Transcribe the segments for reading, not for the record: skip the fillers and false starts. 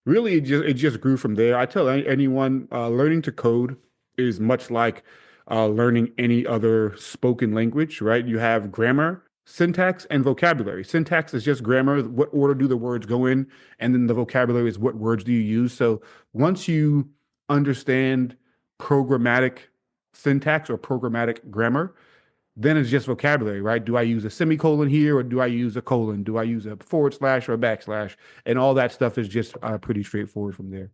Really, it just grew from there. I tell anyone, learning to code is much like learning any other spoken language, right? You have grammar, syntax, and vocabulary. Syntax is just grammar. What order do the words go in? And then the vocabulary is what words do you use? So once you understand programmatic syntax or programmatic grammar, then it's just vocabulary, right? Do I use a semicolon here or do I use a colon? Do I use a forward slash or a backslash? And all that stuff is just pretty straightforward from there.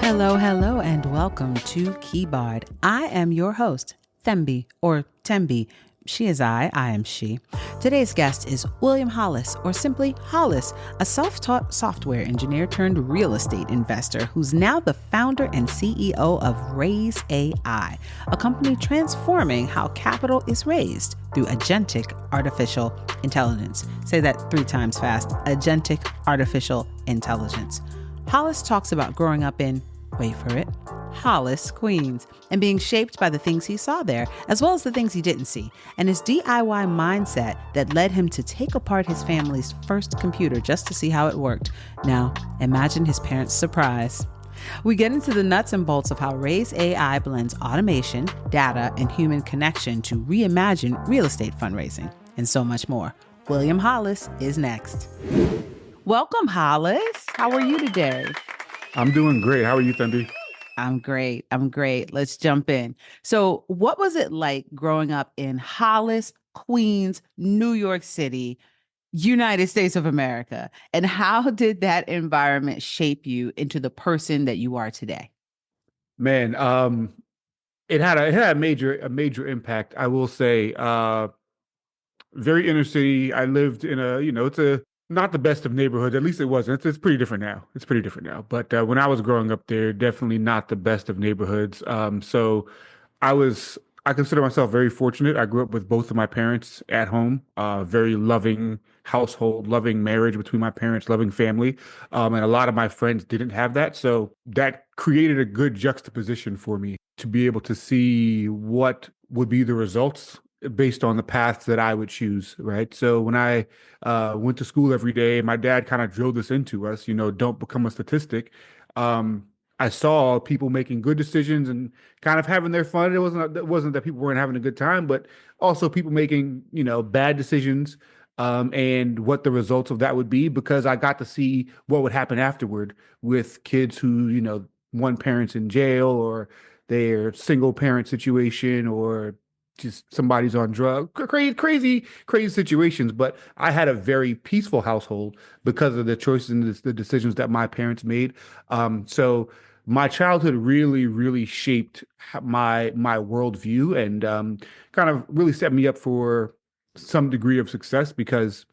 Hello, hello, and welcome to Keyboard. I am your host, Thembi, or Tembi. She is I am she. Today's guest is William Hollis, or simply Hollis, a self-taught software engineer turned real estate investor who's now the founder and CEO of Raise AI, a company transforming how capital is raised through agentic artificial intelligence. Say that 3 times fast, agentic artificial intelligence. Hollis talks about growing up in, wait for it, Hollis, Queens, and being shaped by the things he saw there, as well as the things he didn't see, and his DIY mindset that led him to take apart his family's first computer just to see how it worked. Now, imagine his parents' surprise. We get into the nuts and bolts of how Raise AI blends automation, data, and human connection to reimagine real estate fundraising, and so much more. William Hollis is next. Welcome, Hollis. How are you today? I'm doing great. How are you, Thembi? I'm great. Let's jump in. So, what was it like growing up in Hollis, Queens, New York City, United States of America? And how did that environment shape you into the person that you are today? Man, it had a major impact. I will say, very inner city. I lived in it's a not the best of neighborhoods. At least it wasn't. It's pretty different now. It's pretty different now. But when I was growing up there, definitely not the best of neighborhoods. So I was, I consider myself very fortunate. I grew up with both of my parents at home, very loving household, loving marriage between my parents, loving family. And a lot of my friends didn't have that. So that created a good juxtaposition for me to be able to see what would be the results based on the paths that I would choose, right? So when I went to school every day, my dad kind of drilled this into us, don't become a statistic. Um, I saw people making good decisions and kind of having their fun. It wasn't that people weren't having a good time, but also people making, bad decisions, and what the results of that would be, because I got to see what would happen afterward with kids who, one parent's in jail, or their single parent situation, or just somebody's on drugs, crazy, crazy, crazy situations. But I had a very peaceful household because of the choices and the decisions that my parents made. So my childhood really, really shaped my worldview, and kind of really set me up for some degree of success because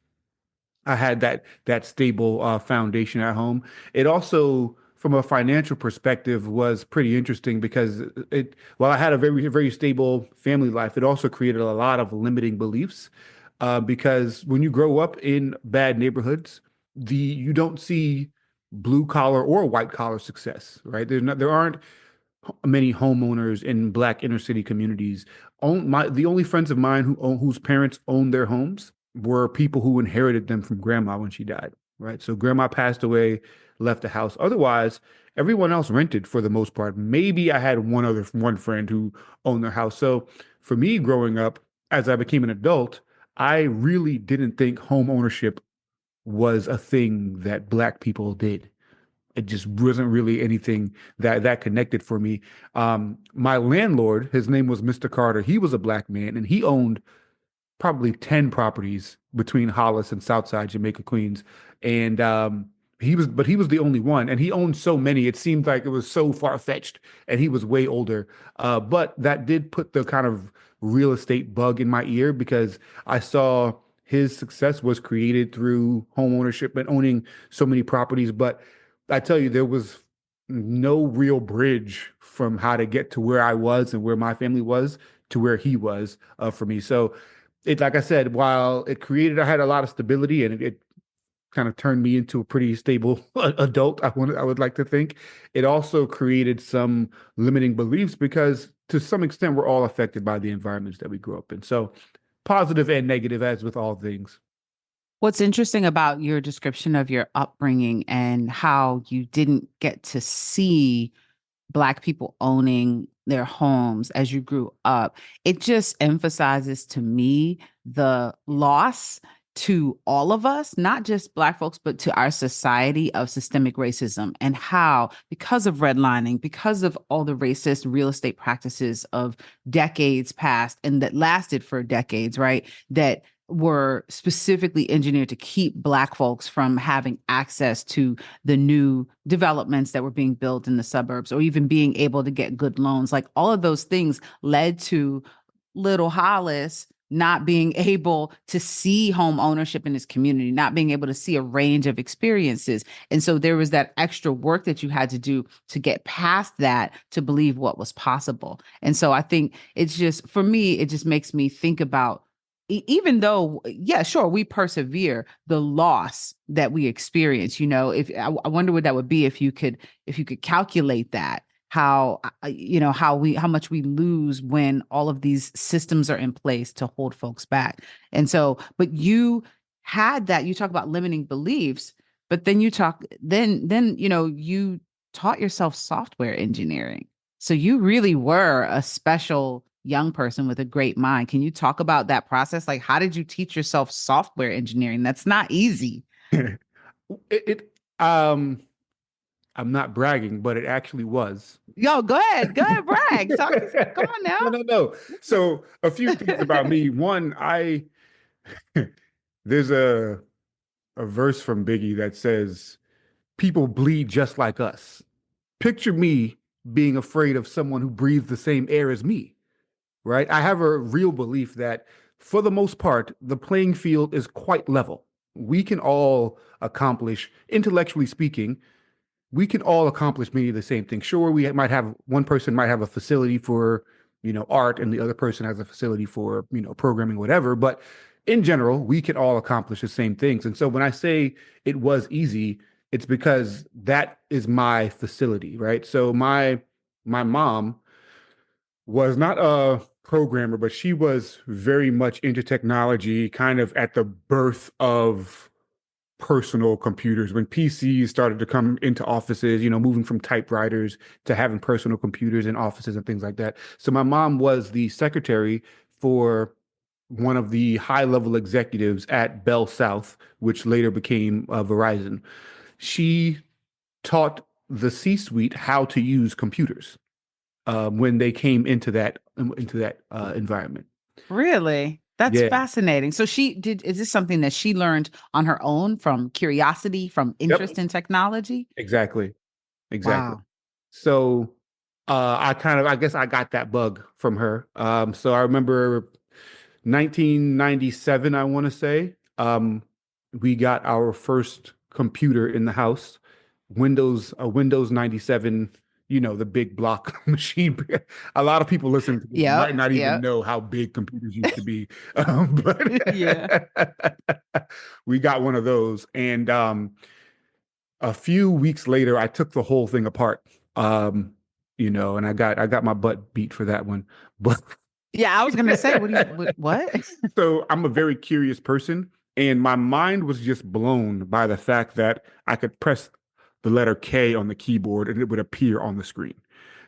I had that stable foundation at home. It also, from a financial perspective, was pretty interesting because while I had a very, very stable family life, it also created a lot of limiting beliefs. Because when you grow up in bad neighborhoods, you don't see blue collar or white collar success, right? There aren't many homeowners in Black inner city communities. The only friends of mine whose parents owned their homes were people who inherited them from grandma when she died, right? So grandma passed away, left the house. Otherwise, everyone else rented for the most part. Maybe I had one friend who owned their house. So for me growing up, as I became an adult, I really didn't think home ownership was a thing that Black people did. It just wasn't really anything that connected for me. My landlord, his name was Mr. Carter. He was a Black man, and he owned probably 10 properties between Hollis and Southside Jamaica, Queens. And he was the only one. And he owned so many, it seemed like it was so far-fetched, and he was way older. But that did put the kind of real estate bug in my ear because I saw his success was created through home ownership and owning so many properties. But I tell you, there was no real bridge from how to get to where I was and where my family was to where he was, for me. So like I said, while I had a lot of stability, and it kind of turned me into a pretty stable adult. I would like to think it also created some limiting beliefs because to some extent, we're all affected by the environments that we grew up in. So positive and negative, as with all things. What's interesting about your description of your upbringing and how you didn't get to see Black people owning their homes as you grew up, it just emphasizes to me the loss to all of us, not just Black folks, but to our society of systemic racism and how, because of redlining, because of all the racist real estate practices of decades past and that lasted for decades, right? That were specifically engineered to keep Black folks from having access to the new developments that were being built in the suburbs or even being able to get good loans. Like all of those things led to little Hollis not being able to see home ownership in his community, not being able to see a range of experiences. And so there was that extra work that you had to do to get past that to believe what was possible. And so I think it's just, for me, it just makes me think about even though, yeah, sure, we persevere, the loss that we experience, if I wonder what that would be if you could calculate that, how how much we lose when all of these systems are in place to hold folks back. And so, but you had that, you talk about limiting beliefs, but then you taught yourself software engineering. So you really were a special young person with a great mind. Can you talk about that process? Like, how did you teach yourself software engineering? That's not easy. It I'm not bragging, but it actually was. Yo, go ahead, brag. Talk. Come on now. No, no, no. So a few things about me. One, I there's a verse from Biggie that says, "People bleed just like us." Picture me being afraid of someone who breathes the same air as me, right? I have a real belief that for the most part, the playing field is quite level. We can all accomplish, intellectually speaking, we can all accomplish many of the same things. Sure, we might have one person might have a facility for, art, and the other person has a facility for, programming, whatever. But in general, we can all accomplish the same things. And so when I say it was easy, it's because that is my facility, right? So my mom was not a programmer, but she was very much into technology, kind of at the birth of personal computers when PCs started to come into offices, moving from typewriters to having personal computers in offices and things like that. So my mom was the secretary for one of the high level executives at Bell South, which later became Verizon. She taught the C-suite how to use computers when they came into that environment. Really? That's Yeah. fascinating. So is this something that she learned on her own from curiosity, from Yep. interest in technology? Exactly. Exactly. Wow. So I guess I got that bug from her. So I remember 1997, I want to say, we got our first computer in the house, a Windows 97, the big block machine. A lot of people listening to this might Yep. not even Yep. know how big computers used to be. Yeah. But we got one of those. And a few weeks later, I took the whole thing apart. And I got my butt beat for that one. But Yeah, I was gonna say, what? so I'm a very curious person, and my mind was just blown by the fact that I could press the letter K on the keyboard and it would appear on the screen.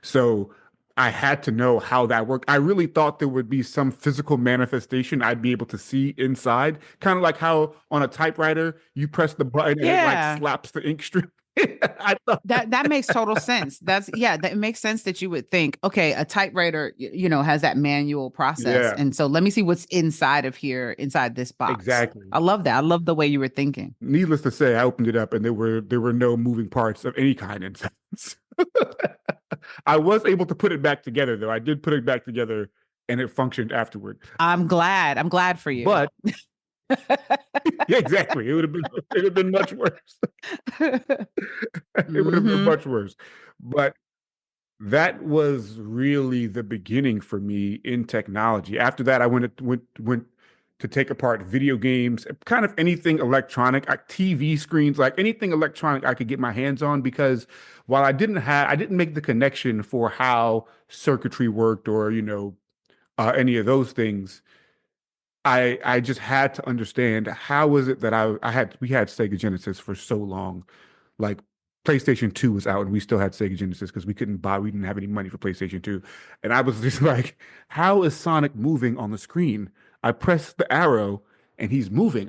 So I had to know how that worked. I really thought there would be some physical manifestation I'd be able to see inside, kind of like how on a typewriter you press the button and it like Yeah. slaps the ink stream. I thought, That makes total sense. That makes sense that you would think, okay, a typewriter, has that manual process. yeah, And so let me see what's inside of here, inside this box. exactly. I love that. I love the way you were thinking. Needless to say, I opened it up and there were no moving parts of any kind inside. I was able to put it back together though. I did put it back together and it functioned afterward. I'm glad. I'm glad for you. But yeah, exactly. It would have been much worse. It would have been Hmm. much worse. But that was really the beginning for me in technology. After that, I went to take apart video games, kind of anything electronic, like TV screens, like anything electronic I could get my hands on. Because while I didn't make the connection for how circuitry worked or, any of those things. I just had to understand how was it that we had Sega Genesis for so long. Like PlayStation 2 was out and we still had Sega Genesis because we didn't have any money for PlayStation 2. And I was just like, how is Sonic moving on the screen? I press the arrow and he's moving.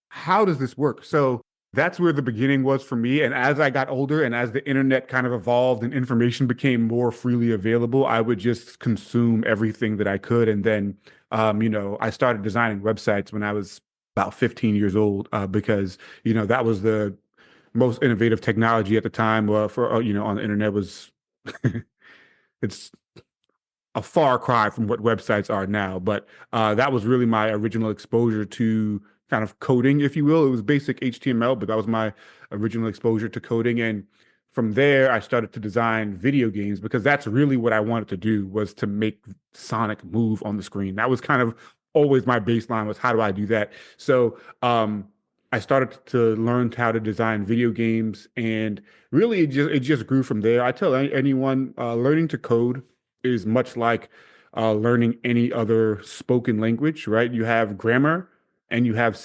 How does this work? So that's where the beginning was for me. And as I got older and as the internet kind of evolved and information became more freely available, I would just consume everything that I could. And then, I started designing websites when I was about 15 years old, because, that was the most innovative technology at the time, on the internet was, it's a far cry from what websites are now. But that was really my original exposure to kind of coding, if you will. It was basic HTML, but that was my original exposure to coding. And from there, I started to design video games because that's really what I wanted to do, was to make Sonic move on the screen. That was kind of always my baseline, was how do I do that? So I started to learn how to design video games, and really it just grew from there. I tell anyone, learning to code is much like learning any other spoken language, right? You have grammar and you have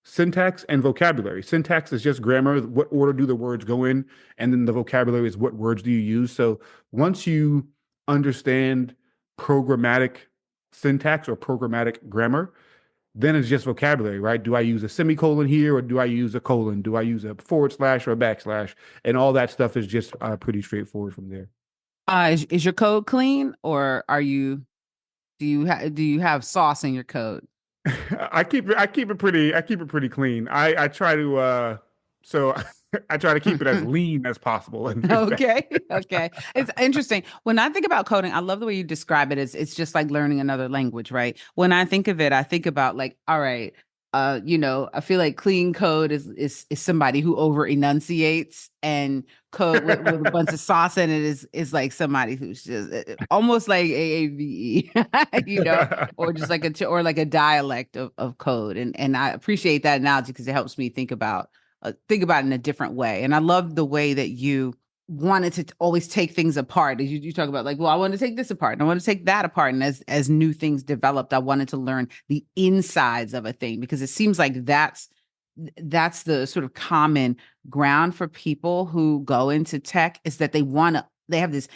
syntax and vocabulary. Syntax is just grammar. What order do the words go in? And then the vocabulary is what words do you use? So once you understand programmatic syntax or programmatic grammar, then it's just vocabulary, right? Do I use a semicolon here or do I use a colon? Do I use a forward slash or a backslash? And all that stuff is just pretty straightforward from there. Is your code clean, or do you have sauce in your code? I keep it pretty clean. I try to so I try to keep it as lean as possible. And Okay. Okay. It's interesting. When I think about coding, I love the way you describe it. It's just like learning another language, right? When I think of it, I think about like, all right, I feel like clean code is somebody who over enunciates, and code with a bunch of sauce in it is like somebody who's just almost like AAVE, or just like or like a dialect of code. And I appreciate that analogy because it helps me think about it in a different way. And I love the way that you wanted to always take things apart. You talk about like, well, I want to take this apart and I want to take that apart. And as new things developed, I wanted to learn the insides of a thing, because it seems like that's the sort of common ground for people who go into tech, is that they have this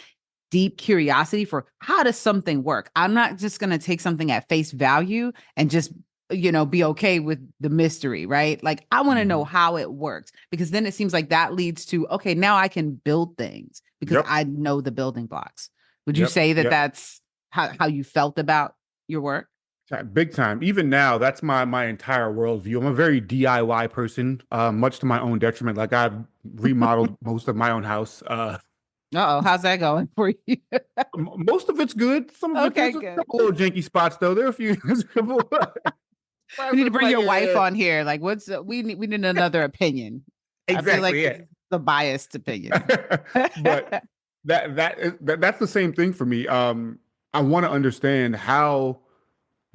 deep curiosity for how does something work. I'm not just going to take something at face value and just be okay with the mystery, right? Like I want to know Mhm. how it works, because then it seems like that leads to, okay, now I can build things because Yep. I know the building blocks. Would you Yep. say that Yep. that's how you felt about your work? Big time. Even now, that's my entire worldview. I'm a very DIY person, much to my own detriment. Like I've remodeled most of my own house. Uh-oh, how's that going for you? Most of it's good. Some of it, Okay, there's a good. couple little janky spots though. There are a few. There's a couple. We need to It's bring like, your wife yeah, on here. Like, we need another opinion. I feel like exactly. Yeah. it's the biased opinion. But that's the same thing for me. I want to understand, how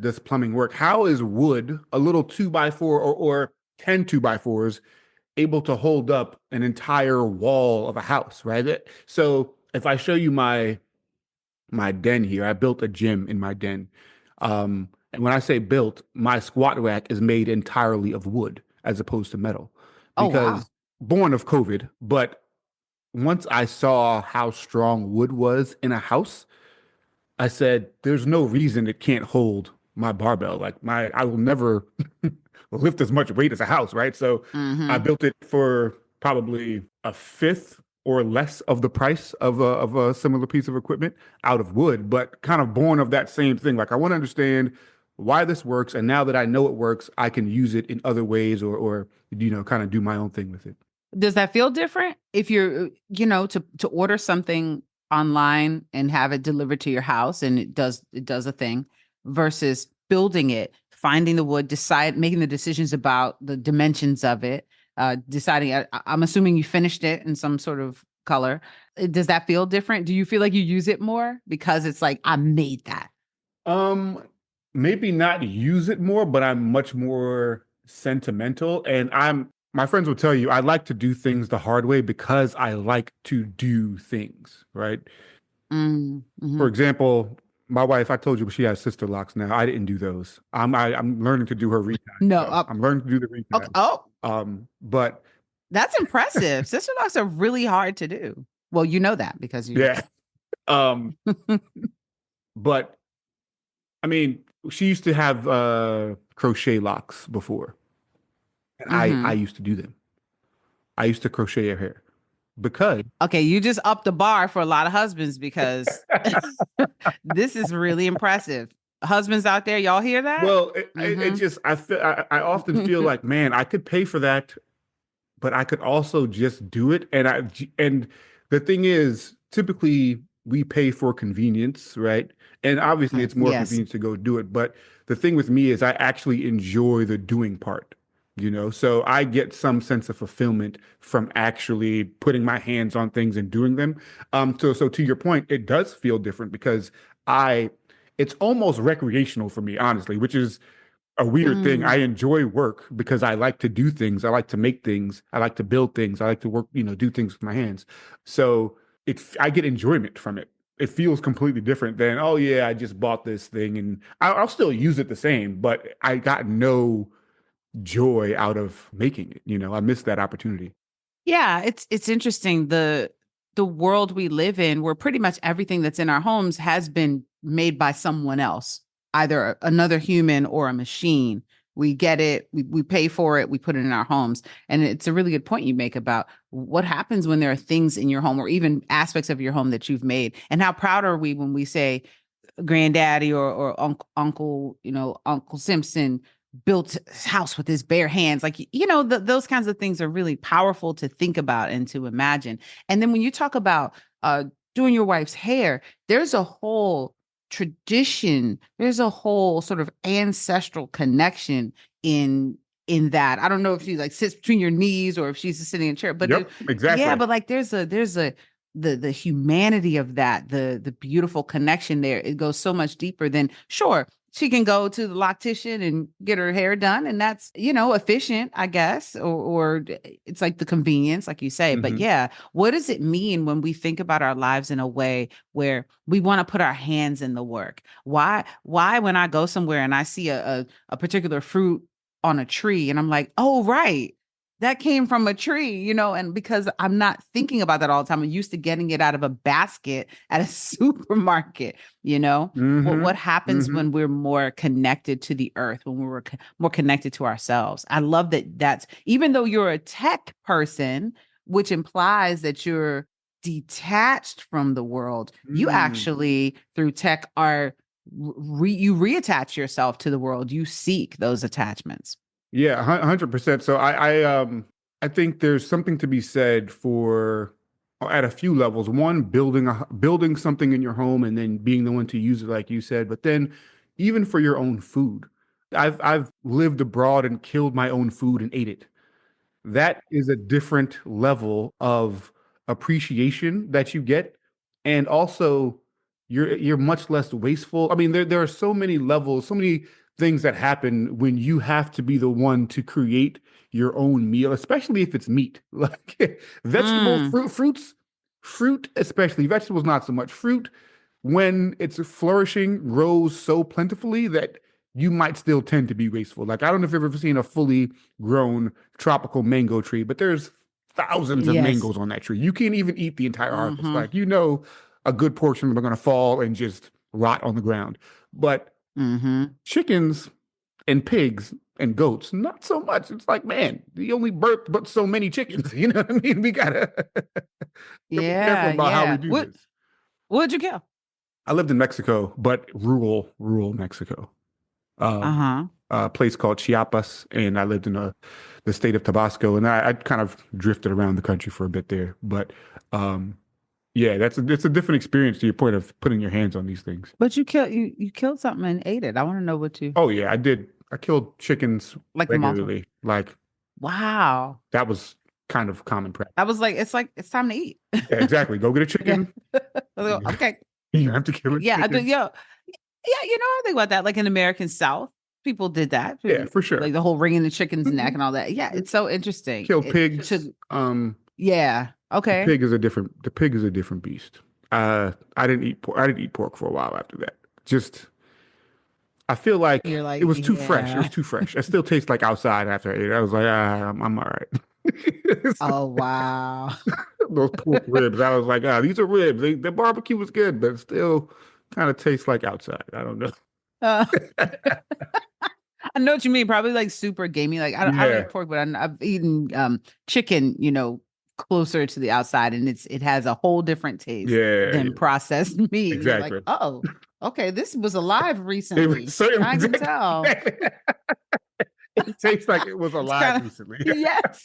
does plumbing work? How is wood, a little two by four or 10 by fours, able to hold up an entire wall of a house, right? So if I show you my den here, I built a gym in my den. And when I say built, my squat rack is made entirely of wood as opposed to metal, Oh, wow. because born of COVID. But once I saw how strong wood was in a house, I said, there's no reason it can't hold my barbell. I will never lift as much weight as a house, right? So I Mm-hmm. built it for probably a fifth or less of the price of a similar piece of equipment out of wood, but kind of born of that same thing. Like I want to understand why this works, and now that I know it works, I can use it in other ways, or kind of do my own thing with it. Does that feel different if you're, to order something online and have it delivered to your house and it does a thing, versus building it, finding the wood, making the decisions about the dimensions of it, deciding, I'm assuming you finished it in some sort of color. Does that feel different? Do you feel like you use it more because it's like, I made that? Um, Maybe not use it more, but I'm much more sentimental. And my friends will tell you, I like to do things the hard way because I like to do things, right? For Mm-hmm. example, my wife, I told you she has sister locks now. I didn't do those. I'm learning to do her reties. No, So I'm learning to do the okay. reties. Oh, But that's impressive. Sister locks are really hard to do. Well, you know that because you. yeah. Um, but I mean, she used to have crochet locks before. And I Mm-hmm. used to do them. I used to crochet her hair because Okay, you just upped the bar for a lot of husbands because this is really impressive. Husbands out there, y'all hear that? well, it Mm-hmm. just I often feel like, man, I could pay for that, but I could also just do it. And the thing is, typically we pay for convenience, right? And obviously it's more Yes. convenient to go do it. But the thing with me is I actually enjoy the doing part, So I get some sense of fulfillment from actually putting my hands on things and doing them. So to your point, it does feel different because I it's almost recreational for me, honestly, which is a weird thing. I Mm. enjoy work because I like to do things. I like to make things. I like to build things. I like to work, do things with my hands. So I get enjoyment from it. It feels completely different than, oh yeah, I just bought this thing and I'll still use it the same, but I got no joy out of making it. I missed that opportunity. Yeah, it's interesting. The world we live in, where pretty much everything that's in our homes has been made by someone else, either another human or a machine. We get it, we pay for it, we put it in our homes. And it's a really good point you make about what happens when there are things in your home or even aspects of your home that you've made. And how proud are we when we say, granddaddy or uncle, Uncle Simpson built his house with his bare hands. Like, those kinds of things are really powerful to think about and to imagine. And then when you talk about doing your wife's hair, there's a whole tradition, there's a whole sort of ancestral connection in that. I don't know if she like sits between your knees or if she's just sitting in a chair, but Yep, yeah, exactly. but like there's a the humanity of that, the beautiful connection there. It goes so much deeper than, sure, she can go to the loctician and get her hair done, and that's efficient, I guess, or it's like the convenience, like you say. But Hmm. yeah, what does it mean when we think about our lives in a way where we want to put our hands in the work? Why when I go somewhere and I see a particular fruit on a tree and I'm like, oh right, that came from a tree, and because I'm not thinking about that all the time, I'm used to getting it out of a basket at a supermarket, what Hmm. happens Hmm. when we're more connected to the earth, when we're more connected to ourselves. I love that. That's, even though you're a tech person, which implies that you're detached from the world, you Mm. actually through tech are you reattach yourself to the world. You seek those attachments. Yeah, 100%. So I think there's something to be said for at a few levels. One, building something in your home and then being the one to use it, like you said. But then, even for your own food, I've lived abroad and killed my own food and ate it. That is a different level of appreciation that you get, and also you're much less wasteful. I mean, there are so many levels, so many things that happen when you have to be the one to create your own meal, especially if it's meat. Like vegetable Mm, fruit, especially vegetables, not so much fruit. When it's flourishing, grows so plentifully that you might still tend to be wasteful. Like I don't know if you've ever seen a fully grown tropical mango tree, but there's thousands of yes. mangoes on that tree. You can't even eat the entire harvest. Mm-hmm. Like, a good portion of them are going to fall and just rot on the ground. But Mm-hmm. chickens and pigs and goats, not so much. It's like, man, we only birthed but so many chickens. You know what I mean? We gotta be careful Yeah, about how we yeah. do What this. what'd you kill? I lived in Mexico, but rural Mexico. Um, Uh-huh. a place called Chiapas, and I lived in the state of Tabasco, and I kind of drifted around the country for a bit there. But um, yeah, it's a different experience to your point of putting your hands on these things. But you killed something and ate it. I want to know what you Oh yeah, I did. I killed chickens like multiple. regularly. Like Wow. that was kind of common practice. That was like it's time to eat. Yeah, exactly. Go get a Yeah. chicken. Okay. You have to kill a Yeah, chicken. yeah. Yeah, I think about that. Like in American South, people did that. Yeah, for sure. Like the whole wringing the chicken's neck Mhm. and all that. Yeah, it's so interesting. Kill It pigs. to Yeah. Okay. The pig is a different beast. I didn't eat pork. I didn't eat pork for a while after that. Just I feel like You're it like, was too fresh. It was yeah. too fresh. It still tastes like outside after I ate it. I was like, I'm all right. Oh wow. Those pork ribs. I was like, these are ribs. The barbecue was good, but it still kind of tastes like outside. I don't know. Uh, I know what you mean. Probably like super gamey. Like I don't Yeah, eat pork, but I've eaten chicken. Closer to the outside, and it has a whole different taste yeah, than yeah, processed meat. And you're like, exactly. oh, okay, this was alive It was recently. so I can exactly. tell. It tastes like it was It's alive kind of recently. yes.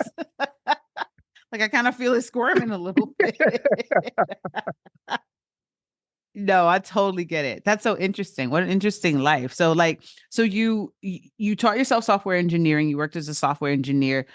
Like I kind of feel it squirming a little bit. No, I totally get it. That's so interesting. What an interesting life. So you taught yourself software engineering, you worked as a software engineer,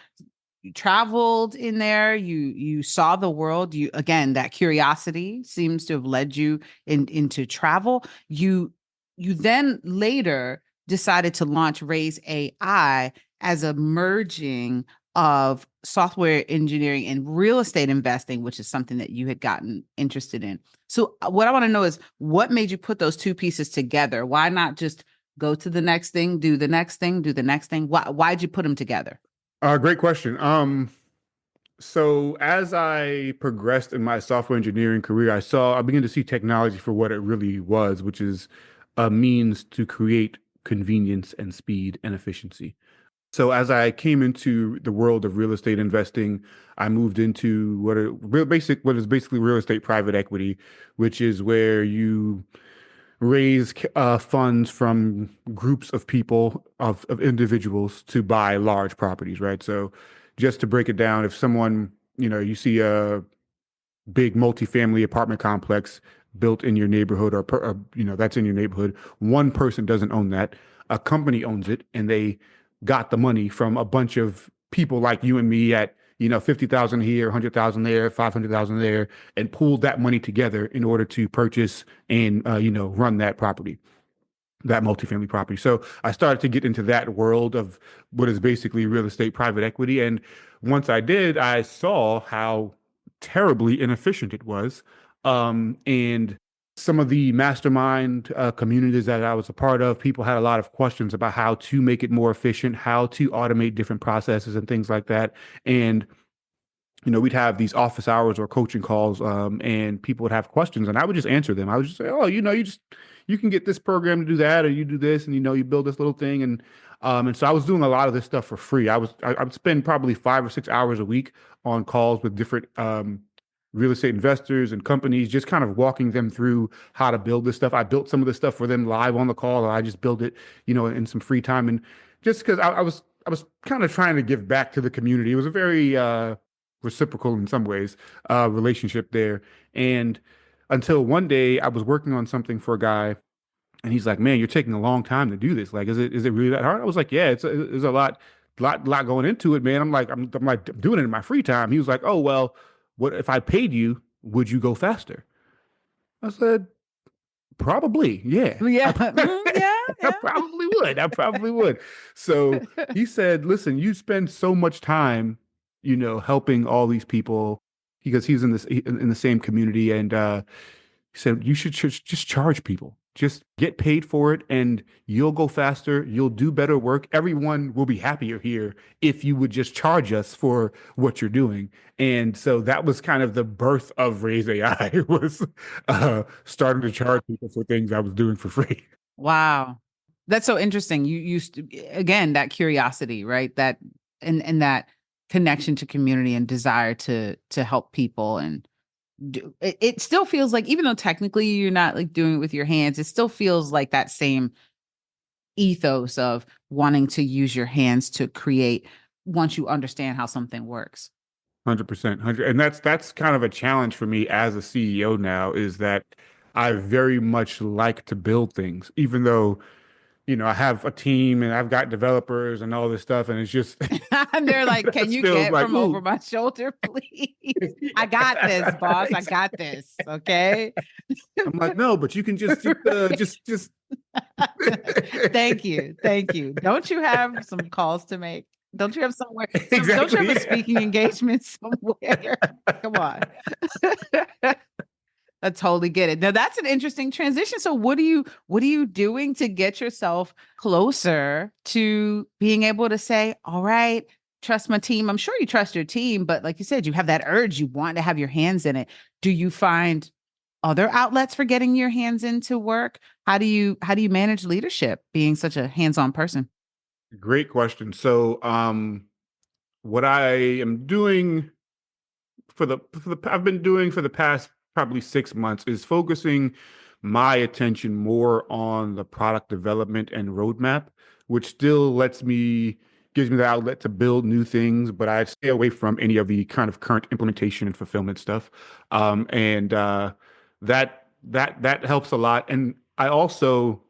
you traveled in there, you saw the world. You again, that curiosity seems to have led you into travel. You then later decided to launch Raise AI as a merging of software engineering and real estate investing, which is something that you had gotten interested in. So what I want to know is what made you put those two pieces together? Why not just go to the next thing, do the next thing, do the next thing? Why'd you put them together? Great question. So as I progressed in my software engineering career, I began to see technology for what it really was, which is a means to create convenience and speed and efficiency. So as I came into the world of real estate investing, I moved into what is basically real estate private equity, which is where you raise funds from groups of people of individuals to buy large properties, right? So just to break it down, if someone, you see a big multifamily apartment complex built in your neighborhood or that's in your neighborhood, one person doesn't own that. A company owns it and they got the money from a bunch of people like you and me at 50,000 here, 100,000 there, 500,000 there, and pooled that money together in order to purchase and run that property, that multifamily property. So I started to get into that world of what is basically real estate private equity. And once I did, I saw how terribly inefficient it was. And some of the mastermind communities that I was a part of, people had a lot of questions about how to make it more efficient, how to automate different processes and things like that. And we'd have these office hours or coaching calls, and people would have questions, and I would just answer them. I would just say, "Oh, you can get this program to do that, or you do this, and you build this little thing." And so I was doing a lot of this stuff for free. I would spend probably 5 or 6 hours a week on calls with different real estate investors and companies, just kind of walking them through how to build this stuff. I built some of this stuff for them live on the call, or I just built it, in some free time, and just because I was kind of trying to give back to the community. It was a very reciprocal in some ways relationship there. And until one day I was working on something for a guy and he's like, "Man, you're taking a long time to do this. Like, is it really that hard?" I was like, "Yeah, there's a lot going into it, man." I'm doing it in my free time. He was like, "Oh, well, what if I paid you, would you go faster?" I said, "Probably, yeah. Yeah. Yeah. I Yeah. probably would. I probably would." So he said, "Listen, you spend so much time, helping all these people because he's in the same community, and he said you should just charge people, just get paid for it, and you'll go faster. You'll do better work. Everyone will be happier here if you would just charge us for what you're doing." And so that was kind of the birth of Raise AI was starting to charge people for things I was doing for free. Wow. That's so interesting. You used to, again, that curiosity, right? That and that connection to community and desire to help people and it still feels like even though technically you're not like doing it with your hands, it still feels like that same ethos of wanting to use your hands to create once you understand how something works. 100%, 100, and that's kind of a challenge for me as a CEO now is that I very much like to build things, even though I have a team and I've got developers and all this stuff, and it's just And they're like, it can just you feels get like, from over ooh. my shoulder, please? I got this, boss. I got Exactly. this. Okay. I'm like, no, but you can just Thank you. Thank you. Don't you have some calls to make? Don't you have somewhere don't you have Exactly. a speaking engagement somewhere? Come on. I totally get it. Now that's an interesting transition. So what are you doing to get yourself closer to being able to say, all right, trust my team. I'm sure you trust your team, but like you said, you have that urge, you want to have your hands in it. Do you find other outlets for getting your hands into work? How do you manage leadership being such a hands-on person? Great question. So, what I am doing I've been doing for the past probably 6 months is focusing my attention more on the product development and roadmap, which still gives me the outlet to build new things, but I stay away from any of the kind of current implementation and fulfillment stuff. And that helps a lot. And I also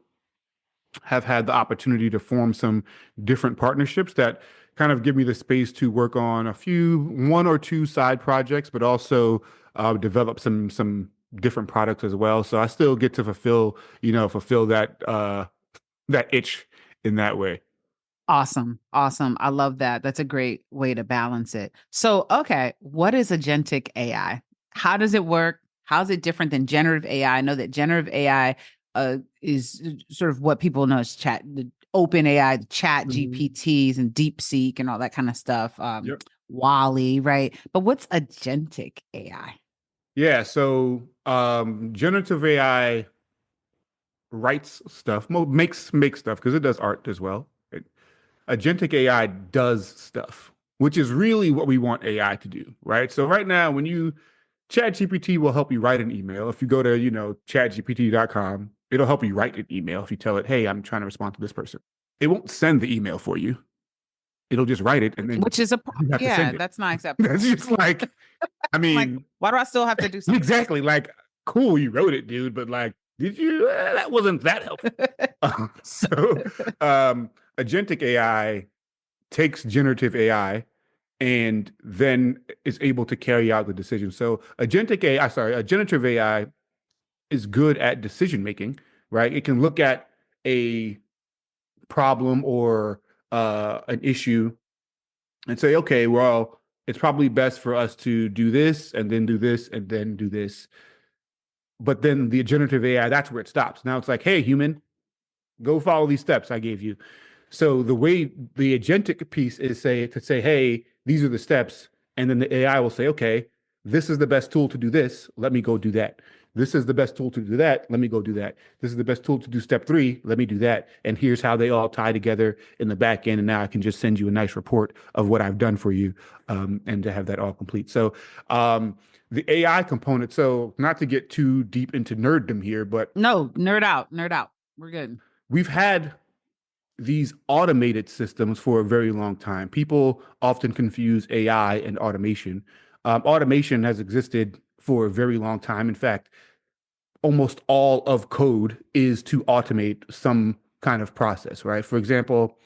have had the opportunity to form some different partnerships that kind of give me the space to work on one or two side projects, but also develop some different products as well. So I still get to fulfill that itch in that way. Awesome. Awesome. I love that. That's a great way to balance it. So, okay, what is agentic AI? How does it work? How's it different than generative AI? I know that generative AI is sort of what people know as the open AI, the chat Mhm. GPTs and DeepSeek and all that kind of stuff. Yep. Wally, right? But what's agentic AI? Yeah. So generative AI writes stuff, makes stuff because it does art as well. Agentic AI does stuff, which is really what we want AI to do, right? So right now, when you ChatGPT will help you write an email. If you go to, chatgpt.com, it'll help you write an email if you tell it, hey, I'm trying to respond to this person. It won't send the email for you. It'll just write it and then Which is you have to yeah, send it. that's not That's acceptable. just like, I Like, mean, why do I still have to do something? exactly like, cool, you wrote it, dude, but like, did you? That wasn't that helpful. So, agentic AI takes generative AI and then is able to carry out the decision. So a generative AI is good at decision making, right? It can look at a problem or an issue and say, okay, well, it's probably best for us to do this and then do this and then do this. But then the generative AI, that's where it stops. Now it's like, hey, human, go follow these steps I gave you. So the way the agentic piece is say, hey, these are the steps, and then the AI will say, okay, this is the best tool to do this. Let me go do that. This is the best tool to do that. Let me go do that. This is the best tool to do step three. Let me do that. And here's how they all tie together in the back end. And now I can just send you a nice report of what I've done for you, and to have that all complete. So the AI component. So not to get too deep into nerddom here, but No, nerd out, nerd out. We're good. we've had these automated systems for a very long time. People often confuse AI and automation. Automation has existed for a very long time. In fact, almost all of code is to automate some kind of process, right? For example,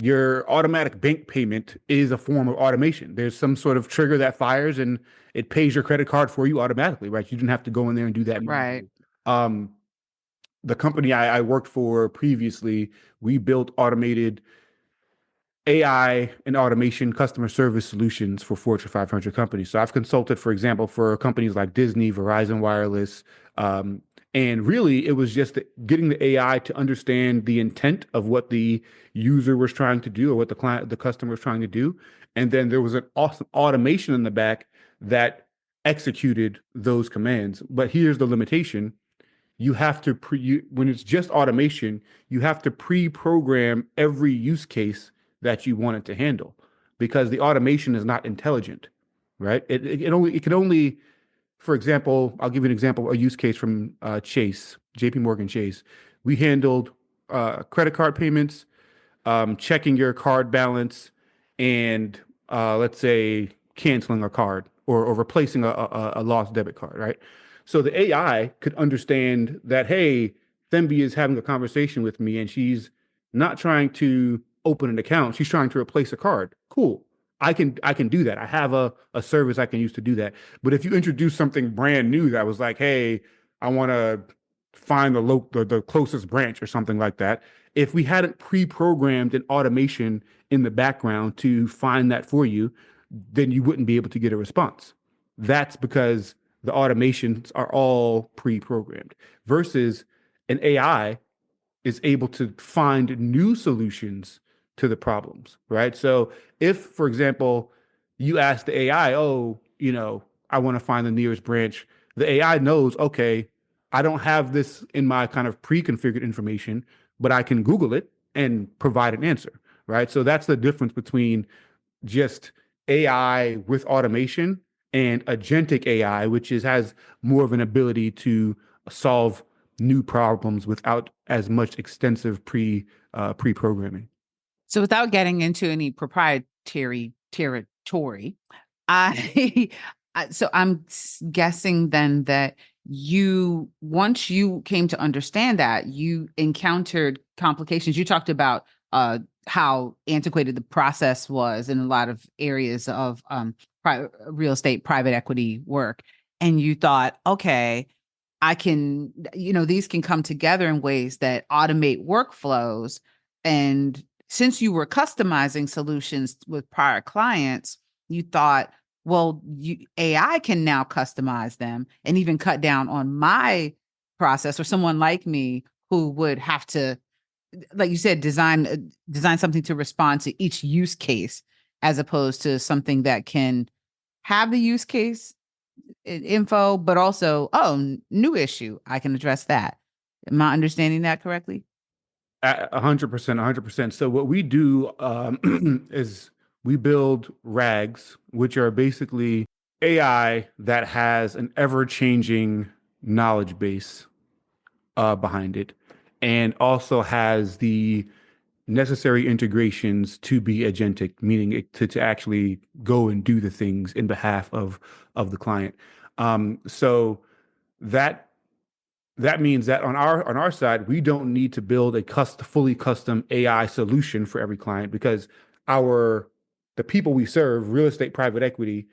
your automatic bank payment is a form of automation. There's some sort of trigger that fires and it pays your credit card for you automatically, right? You didn't have to go in there and do that Right. manually. Um, the company I worked for previously, we built automated AI and automation customer service solutions for Fortune 500 companies. So I've consulted, for example, for companies like Disney, Verizon Wireless, and really it was just getting the AI to understand the intent of what the user was trying to do or what the customer was trying to do, and then there was an awesome automation in the back that executed those commands. But here's the limitation: when it's just automation, you have to pre-program every use case that you want it to handle because the automation is not intelligent, right? It can only, for example, I'll give you an example, a use case from JP Morgan Chase. We handled credit card payments, checking your card balance, and let's say canceling a card or replacing a lost debit card, right? So the AI could understand that, hey, Themby is having a conversation with me and she's not trying to open an account. She's trying to replace a card. Cool. I can do that. I have a service I can use to do that. But if you introduce something brand new that was like, hey, I want to find the closest branch or something like that. If we hadn't pre-programmed an automation in the background to find that for you, then you wouldn't be able to get a response. That's because the automations are all pre-programmed versus an AI is able to find new solutions to the problems, right? So if, for example, you ask the AI, oh, I want to find the nearest branch, the AI knows, okay, I don't have this in my kind of pre-configured information, but I can Google it and provide an answer, right? So that's the difference between just AI with automation and agentic AI, which has more of an ability to solve new problems without as much extensive pre-programming. So without getting into any proprietary territory, I, so I'm guessing then that once you came to understand that, you encountered complications. You talked about how antiquated the process was in a lot of areas of real estate, private equity work. And you thought, okay, these can come together in ways that automate workflows. And since you were customizing solutions with prior clients, you thought, well, AI can now customize them and even cut down on my process, or someone like me who would have to, like you said, design something to respond to each use case, as opposed to something that can have the use case info, but also, oh, new issue, I can address that. Am I understanding that correctly? 100%, 100%. So what we do is we build RAGs, which are basically AI that has an ever-changing knowledge base behind it, and also has the necessary integrations to be agentic, meaning to actually go and do the things in behalf of the client. So that that means that on our side, we don't need to build a fully custom AI solution for every client because our the people we serve, real estate private equity,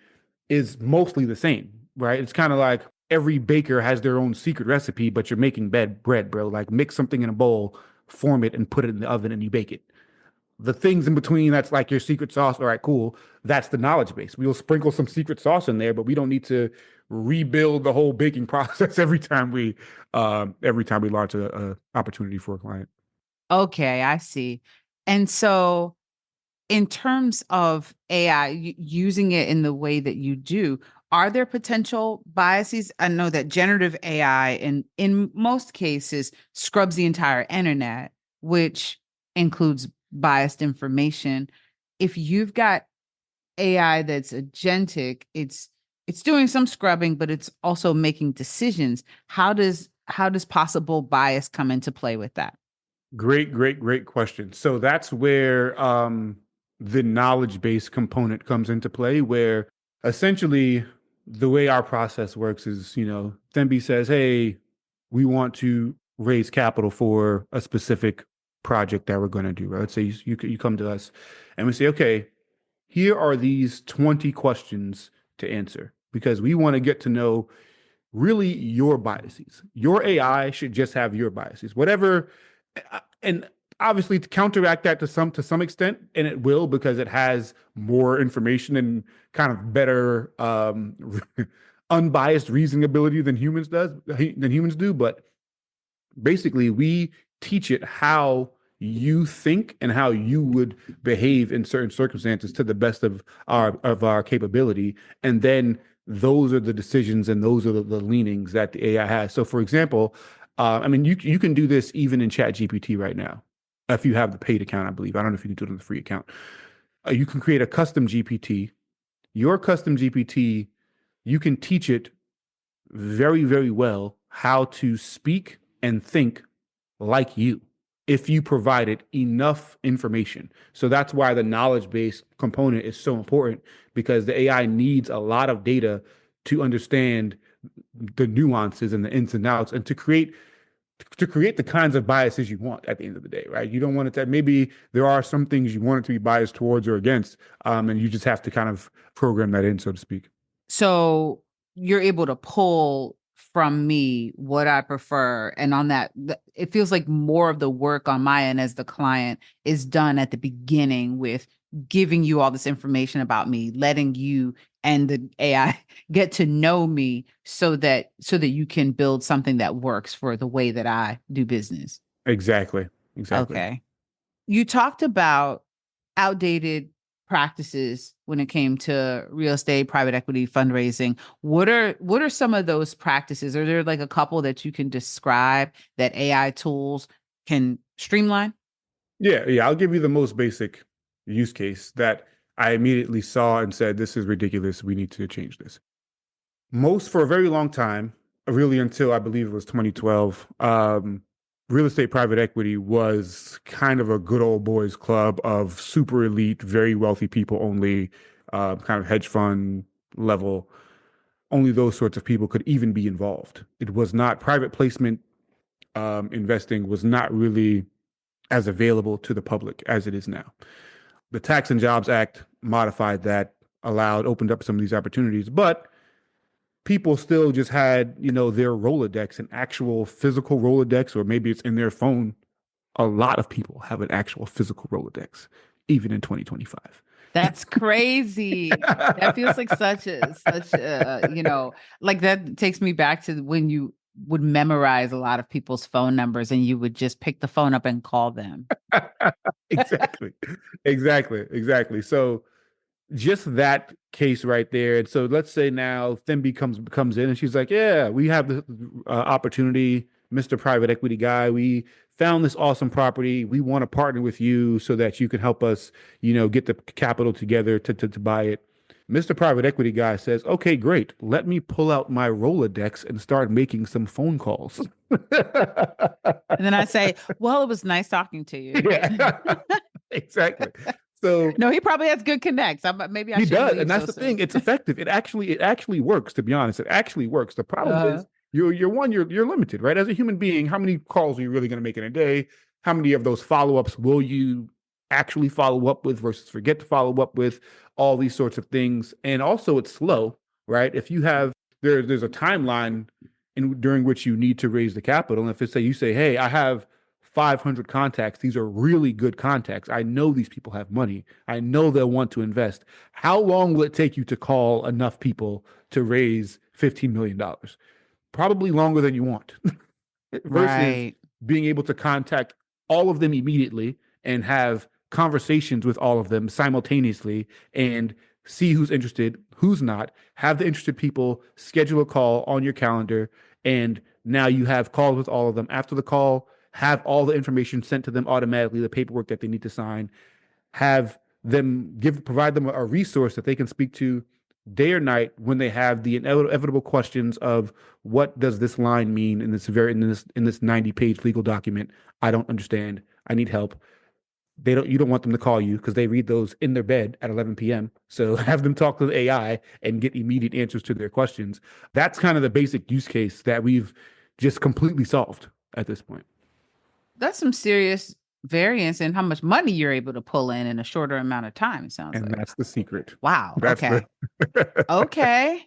is mostly the same, right? It's kind of like every baker has their own secret recipe, but you're making bread, bro. Like mix something in a bowl, form it, and put it in the oven, and you bake it. The things in between, that's like your secret sauce. All right, cool. That's the knowledge base. We'll sprinkle some secret sauce in there, but we don't need to rebuild the whole baking process every time we launch a opportunity for a client. Okay, I see. And so, in terms of AI, using it in the way that you do, are there potential biases? I know that generative AI, in most cases, scrubs the entire internet, which includes biased information. If you've got AI that's agentic, it's doing some scrubbing, but it's also making decisions. How does possible bias come into play with that? Great, great, great question. So that's where the knowledge base component comes into play, where essentially the way our process works is, Thembi says, hey, we want to raise capital for a specific project that we're going to do, right? Let's say you come to us and we say, okay, here are these 20 questions to answer because we want to get to know really your biases. Your AI should just have your biases. Whatever and obviously to counteract that to some extent, and it will because it has more information and kind of better unbiased reasoning ability than humans do. But basically, we teach it how you think and how you would behave in certain circumstances to the best of our capability, and then those are the decisions and those are the leanings that the AI has. So, for example, I mean, you can do this even in Chat GPT right now, if you have the paid account, I believe. I don't know if you can do it on the free account. You can create a custom GPT. Your custom GPT, you can teach it very, very well how to speak and think like you if you provided enough information. So that's why the knowledge base component is so important because the AI needs a lot of data to understand the nuances and the ins and outs and to create the kinds of biases you want at the end of the day, right? You don't want it to, maybe there are some things you want it to be biased towards or against, and you just have to kind of program that in, so to speak. So you're able to pull from me what I prefer. And on that, it feels like more of the work on my end as the client is done at the beginning with giving you all this information about me, letting you and the AI get to know me so that you can build something that works for the way that I do business. Exactly. Exactly. Okay. You talked about outdated practices when it came to real estate, private equity, fundraising. What are some of those practices? Are there like a couple that you can describe that AI tools can streamline? Yeah, yeah. I'll give you the most basic use case that I immediately saw and said, this is ridiculous. We need to change this. Most for a very long time, really until I believe it was 2012, real estate private equity was kind of a good old boys club of super elite, very wealthy people only, kind of hedge fund level. Only those sorts of people could even be involved. It was not private placement investing was not really as available to the public as it is now. The Tax and Jobs Act modified that, opened up some of these opportunities, but people still just had, their Rolodex, an actual physical Rolodex, or maybe it's in their phone. A lot of people have an actual physical Rolodex, even in 2025. That's crazy. That feels like such a, like that takes me back to when you would memorize a lot of people's phone numbers and you would just pick the phone up and call them. Exactly. Exactly. Exactly. So just that case right there. And so let's say now Themby comes in and she's like, "Yeah, we have the opportunity, Mr. Private Equity guy. We found this awesome property. We want to partner with you so that you can help us, get the capital together to buy it." Mr. Private Equity guy says, "Okay, great. Let me pull out my Rolodex and start making some phone calls." And then I say, well, it was nice talking to you. Yeah, exactly. So No, he probably has good connects. Maybe I he shouldn't does, leave and that's so the thing. soon. It's effective. It actually works. To be honest, it actually works. The problem Uh, is you're limited, right? As a human being, how many calls are you really going to make in a day? How many of those follow-ups will you actually follow up with versus forget to follow up with? All these sorts of things, and also it's slow, right? If you have there's a timeline during which you need to raise the capital, and if it's say you say, "Hey, I have 500 contacts. These are really good contacts. I know these people have money. I know they'll want to invest." How long will it take you to call enough people to raise $15 million? Probably longer than you want, versus right. being able to contact all of them immediately and have conversations with all of them simultaneously and see who's interested, who's not, have the interested people schedule a call on your calendar, and now you have calls with all of them. After the call, have all the information sent to them automatically, the paperwork that they need to sign, have them provide them a resource that they can speak to day or night when they have the inevitable questions of, what does this line mean in this 90-page legal document? I don't understand. I need help. You don't want them to call you because they read those in their bed at 11 p.m. So have them talk to the AI and get immediate answers to their questions. That's kind of the basic use case that we've just completely solved at this point. That's some serious variance in how much money you're able to pull in a shorter amount of time, it sounds And like. that's the secret. Wow. That's the Okay. Okay.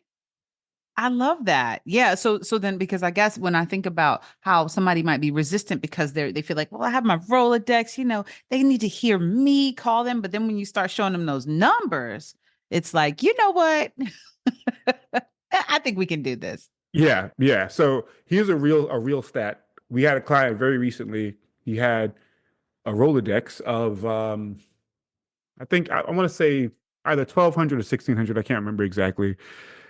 I love that. Yeah. So then because I guess when I think about how somebody might be resistant because they feel like, well, I have my Rolodex, they need to hear me call them. But then when you start showing them those numbers, it's like, you know what? I think we can do this. Yeah, yeah. So here's a real stat. We had a client very recently. He had a Rolodex of I think I want to say either 1,200 or 1,600. I can't remember exactly.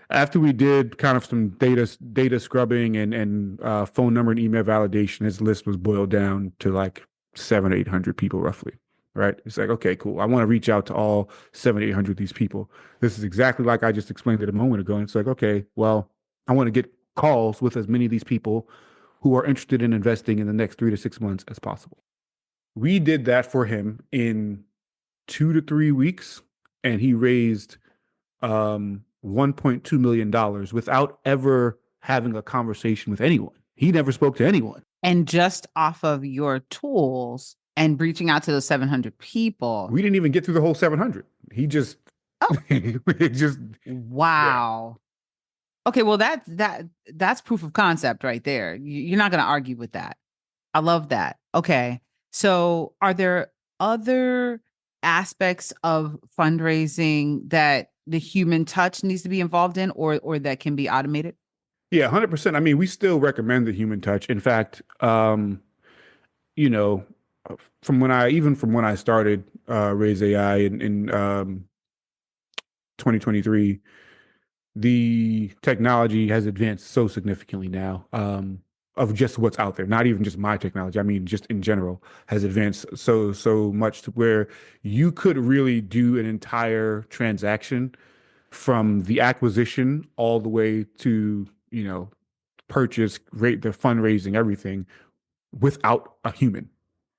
After we did kind of some data scrubbing and phone number and email validation, his list was boiled down to like 700 or 800 people roughly. Right? It's like, okay, cool. I want to reach out to all 700 or 800 of these people. This is exactly like I just explained it a moment ago. And it's like, okay, well, I want to get calls with as many of these people who are interested in investing in the next 3 to 6 months as possible. We did that for him in 2 to 3 weeks, and he raised $1.2 million without ever having a conversation with anyone. He never spoke to anyone. And just off of your tools and reaching out to those 700 people. We didn't even get through the whole 700. He just, Oh, it just, yeah. wow. Okay, well that's proof of concept right there. You're not going to argue with that. I love that. Okay. So, are there other aspects of fundraising that the human touch needs to be involved in, or that can be automated? Yeah, 100%. I mean, we still recommend the human touch. In fact, you know, from when I started Raise AI in 2023, the technology has advanced so significantly now, of just what's out there, not even just my technology. I mean, just in general, has advanced so much to where you could really do an entire transaction from the acquisition all the way to, purchase, rate, the fundraising, everything without a human.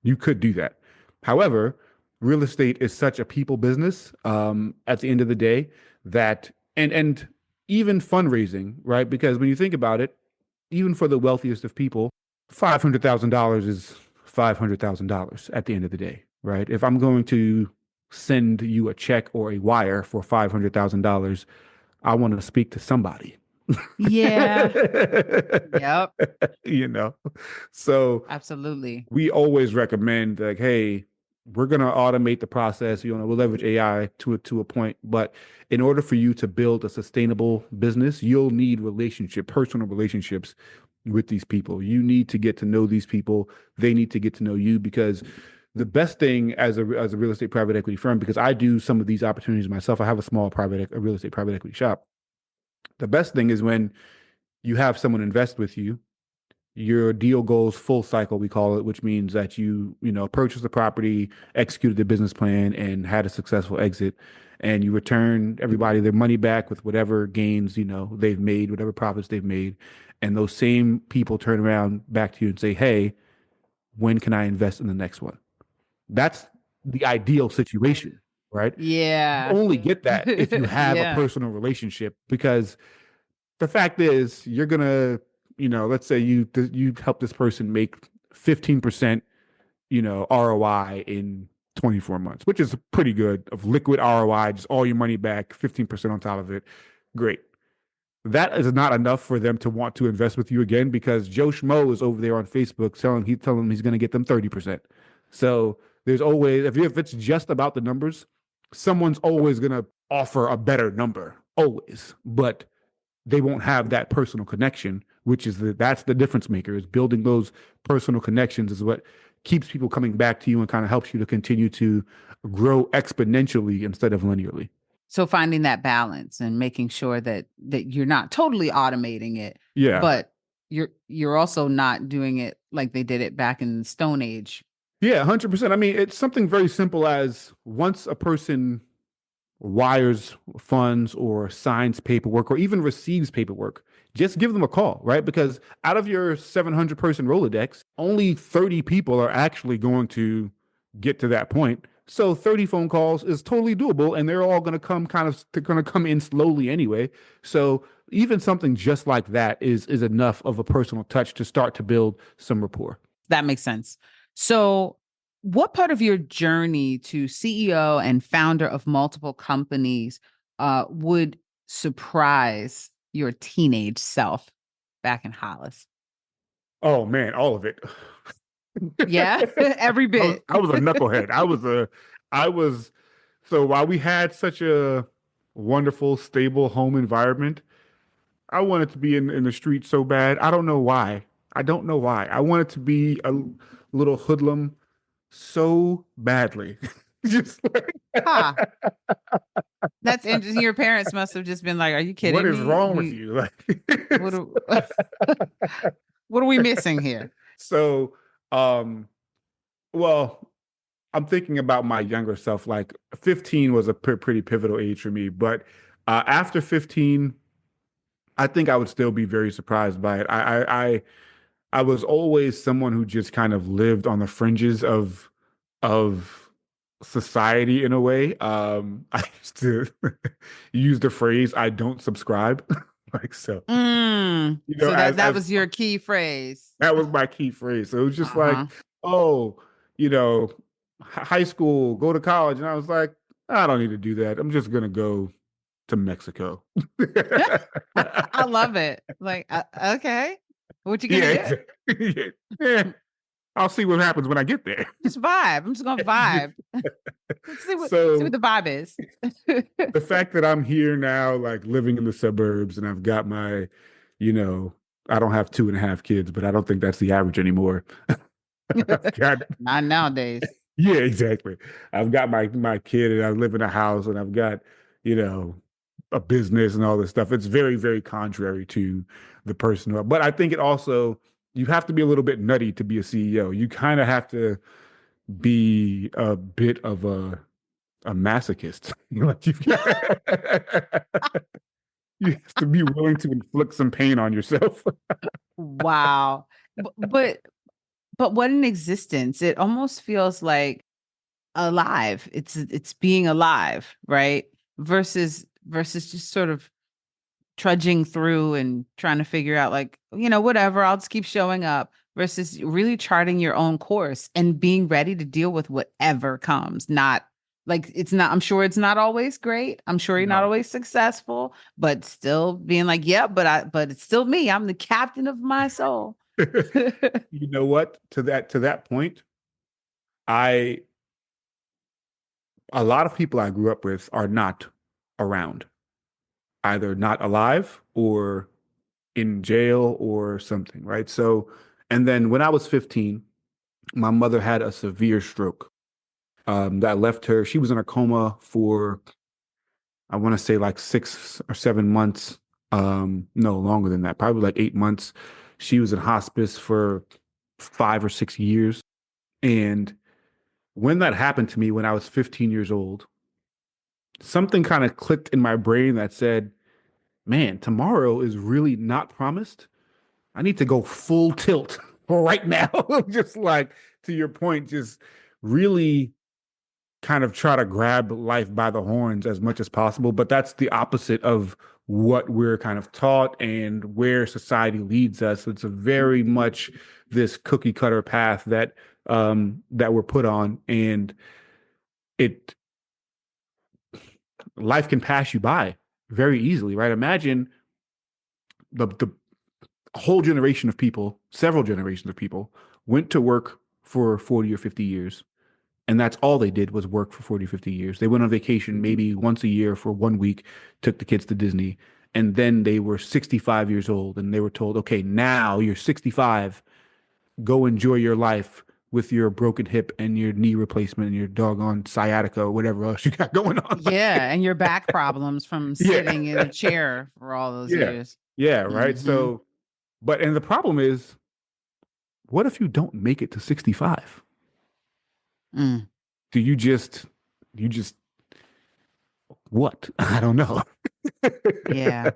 You could do that. However, real estate is such a people business, at the end of the day, that and even fundraising, right? Because when you think about it, even for the wealthiest of people, $500,000 is $500,000 at the end of the day, right? If I'm going to send you a check or a wire for $500,000, I want to speak to somebody. Yeah. Yep. you know so Absolutely. we always recommend, like, hey, we're going to automate the process. We'll leverage AI to a point, but in order for you to build a sustainable business, you'll need personal relationships with these people. You need to get to know these people. They need to get to know you, because the best thing as a real estate private equity firm, because I do some of these opportunities myself. I have a small a real estate private equity shop. The best thing is when you have someone invest with you. Your deal goes full cycle, we call it, which means that you purchased the property, executed the business plan, and had a successful exit, and you return everybody their money back with whatever gains they've made, whatever profits they've made, and those same people turn around back to you and say, "Hey, when can I invest in the next one?" That's the ideal situation, right? You Yeah. only get that if you have a Yeah. personal relationship, because the fact is, you're gonna, let's say you help this person make 15%, ROI in 24 months, which is pretty good of liquid ROI, just all your money back, 15% on top of it. Great. That is not enough for them to want to invest with you again, because Joe Schmo is over there on Facebook telling them he's going to get them 30%. So there's always, if it's just about the numbers, someone's always going to offer a better number, always. But they won't have that personal connection, which is that's the difference maker. Is building those personal connections is what keeps people coming back to you and kind of helps you to continue to grow exponentially instead of linearly. So finding that balance and making sure that you're not totally automating it, Yeah. but you're also not doing it like they did it back in the Stone Age. Yeah, 100%. I mean, it's something very simple as once a person wires funds or signs paperwork or even receives paperwork, just give them a call, right? Because out of your 700-person Rolodex, only 30 people are actually going to get to that point. So 30 phone calls is totally doable, and they're all going to they're going to come in slowly anyway. So even something just like that is enough of a personal touch to start to build some rapport. That makes sense. So, what part of your journey to CEO and founder of multiple companies would surprise your teenage self back in Hollis? Oh man, all of it. Yeah, every bit. I was a knucklehead. I was so while we had such a wonderful, stable home environment, I wanted to be in the street so bad. I don't know why. I don't know why. I wanted to be a little hoodlum so badly. Just like, Ha. That's interesting. Your parents must have just been like, "Are you what kidding is me? wrong with you? Like, What are, what are we missing here?" so, um, well, I'm thinking about my younger self. Like 15 was a pretty pivotal age for me, but after 15, I think I would still be very surprised by it. I was always someone who just kind of lived on the fringes of society in a way. I used to use the phrase "I don't subscribe," like so. So that As was your key phrase. that was my key phrase. So it was just like, Uh-huh. oh, you know, high school, go to college, and I was like, I don't need to do that. I'm just gonna go. to Mexico. I love it. Like, okay, what you gonna Yeah, do? exactly. Yeah. I'll see what happens when I get there. Just vibe. I'm just gonna vibe. Let's see what So the vibe is. the fact that I'm here now, like living in the suburbs, and I've got my, you know, I don't have 2.5 kids, but I don't think that's the average anymore. I've got, Not nowadays. yeah, exactly. I've got my kid, and I live in a house, and I've got, you know, a business and all this stuff. It's very, very contrary to the person who, but I think it also, you have to be a little bit nutty to be a CEO. You kind of have to be a bit of a masochist. Like you have to be willing to inflict some pain on yourself. Wow. But but what an existence. It almost feels like alive. It's being alive, right? Versus just sort of trudging through and trying to figure out like, whatever, I'll just keep showing up versus really charting your own course and being ready to deal with whatever comes. Not like it's not, I'm sure it's not always great. I'm sure you're not No. always successful, but still being like, yeah, but it's still me. I'm the captain of my soul. You know what? To that point, I a lot of people I grew up with are not around, either not alive or in jail or something, right? So, and then when I was 15, my mother had a severe stroke that left her. She was in a coma for, I want to say, like 6 or 7 months. No, longer than that, probably like 8 months. She was in hospice for 5 or 6 years. And when that happened to me when I was 15 years old, something kind of clicked in my brain that said, man, tomorrow is really not promised. I need to go full tilt right now. Just like to your point, just really kind of try to grab life by the horns as much as possible. But that's the opposite of what we're kind of taught and where society leads us. It's a very much this cookie cutter path that we're put on, and it life can pass you by very easily, right? Imagine the whole generation of people, several generations of people, went to work for 40 or 50 years. And that's all they did was work for 40, 50 years. They went on vacation maybe once a year for 1 week, took the kids to Disney. And then they were 65 years old and they were told, okay, now you're 65. Go enjoy your life with your broken hip and your knee replacement and your doggone sciatica or whatever else you got going on. Yeah, and your back problems from Yeah. sitting in a chair for all those Yeah. years. Yeah. Right. Hmm. So, and the problem is, what if you don't make it to 65? Mm, Do you just what? I don't know. yeah.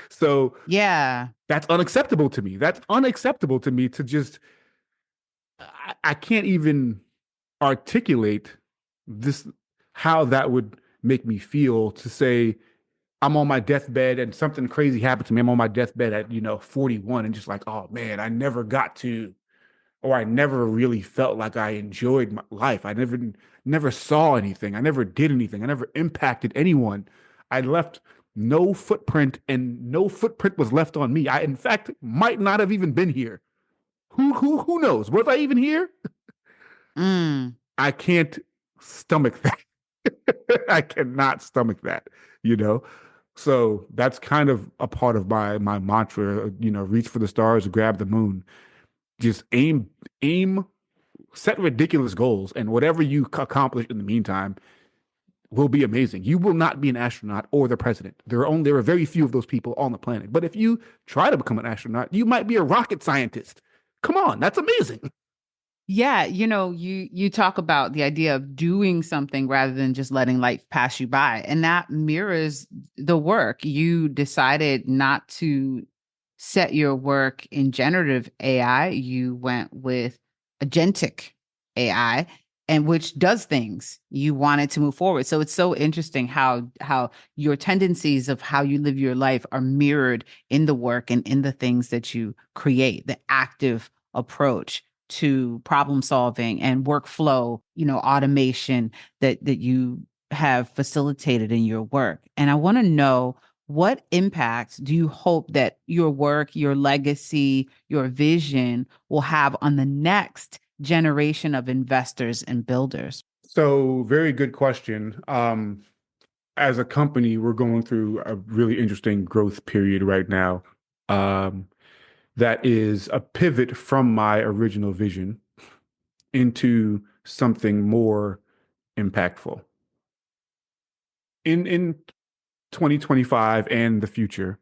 So Yeah. that's unacceptable to me. That's unacceptable to me to just, I can't even articulate this, how that would make me feel to say, I'm on my deathbed and something crazy happened to me. I'm on my deathbed at, 41 and just like, oh man, I never got to, or I never really felt like I enjoyed my life. I never saw anything. I never did anything. I never impacted anyone. I left no footprint, and no footprint was left on me. I, in fact, might not have even been here. Who knows? Was I even here? Mm. I can't stomach that. I cannot stomach that, you know? So that's kind of a part of my mantra, reach for the stars, grab the moon. Just aim, set ridiculous goals, and whatever you accomplish in the meantime will be amazing. You will not be an astronaut or the president. There are very few of those people on the planet. But if you try to become an astronaut, you might be a rocket scientist. Come on, that's amazing. Yeah, you talk about the idea of doing something rather than just letting life pass you by. And that mirrors the work. You decided not to set your work in generative AI. You went with agentic AI, and which does things. You wanted to move forward. So it's so interesting how your tendencies of how you live your life are mirrored in the work and in the things that you create, the active approach to problem solving and workflow, automation that you have facilitated in your work. And I want to know, what impact do you hope that your work, your legacy, your vision will have on the next generation of investors and builders? So, very good question. As a company, we're going through a really interesting growth period right now. Um, that is a pivot from my original vision into something more impactful. In 2025 and the future,